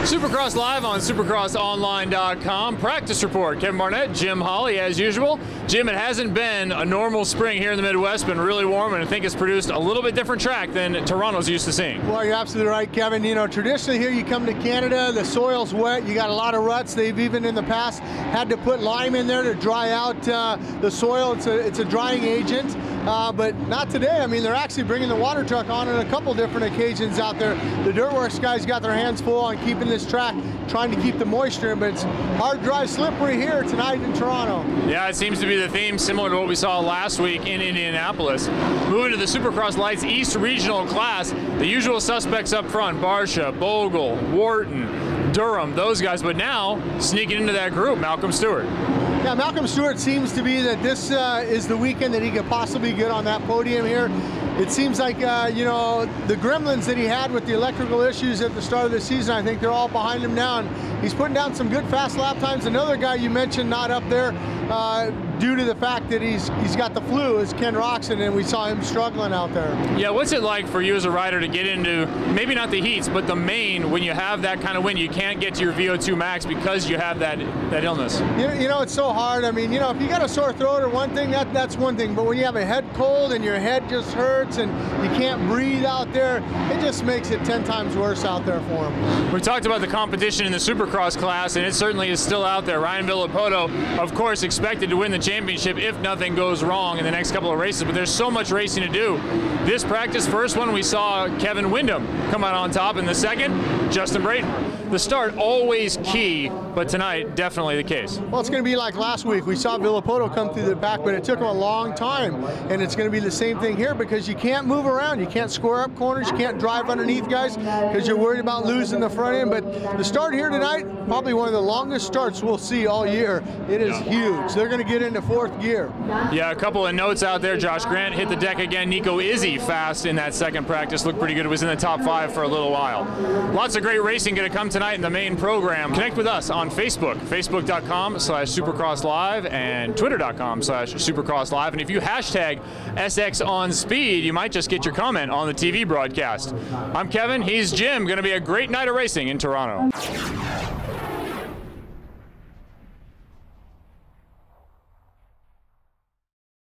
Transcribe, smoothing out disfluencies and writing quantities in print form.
Supercross live on supercrossonline.com. Practice report. Kevin Barnett, Jim Holley, as usual. Jim, it hasn't been a normal spring here in the Midwest. Been really warm, and I think it's produced a little bit different track than Toronto's used to seeing. Well, you're absolutely right, Kevin. You know, traditionally here you come to Canada, the soil's wet. You got a lot of ruts. They've even in the past had to put lime in there to dry out the soil. It's a drying agent. But not today. I mean, they're actually bringing the water truck on a couple different occasions out there. The Dirtworks guys got their hands full on keeping this track, trying to keep the moisture in, but it's hard, dry, slippery here tonight in Toronto. Yeah, it seems to be the theme, similar to what we saw last week in Indianapolis. Moving to the Supercross Lights East Regional class, the usual suspects up front, Barsha, Bogle, Wharton, Durham, those guys, but now sneaking into that group, Malcolm Stewart. Yeah, Malcolm Stewart seems to be that this is the weekend that he could possibly get on that podium here. It seems like, you know, the gremlins that he had with the electrical issues at the start of the season, I think they're all behind him now, and he's putting down some good fast lap times. Another guy you mentioned not up there due to the fact that he's got the flu is Ken Roxon, and we saw him struggling out there. Yeah, what's it like for you as a rider to get into, maybe not the heats, but the main, when you have that kind of wind, you can't get to your VO2 max because you have that illness? You know, it's so hard. I mean, you know, if you got a sore throat or one thing, that's one thing, but when you have a head cold and your head just hurts and you can't breathe out there, it just makes it 10 times worse out there for him. We talked about the competition in the Supercross class, and it certainly is still out there. Ryan Villapoto, of course, expected to win the championship if nothing goes wrong in the next couple of races, but there's so much racing to do. This practice first one, we saw Kevin Windham come out on top. In the second, Justin Brayton. The start always key, but tonight definitely the case. Well, it's going to be like last week. We saw Villapoto come through the back, but it took him a long time, and it's going to be the same thing here because you can't move around. You can't square up corners. You can't drive underneath guys because you're worried about losing the front end. But the start here tonight, probably one of the longest starts we'll see all year. It is huge. They're going to get into fourth gear. Yeah, a couple of notes out there. Josh Grant hit the deck again. Nico Izzy fast in that second practice. Looked pretty good. It was in the top 5 for a little while. Lots of great racing going to come tonight in the main program. Connect with us on Facebook, facebook.com/supercrosslive and twitter.com/supercrosslive. And if you hashtag SXOnSpeed, you might just get your comment on the TV broadcast. I'm Kevin, he's Jim. Going to be a great night of racing in Toronto.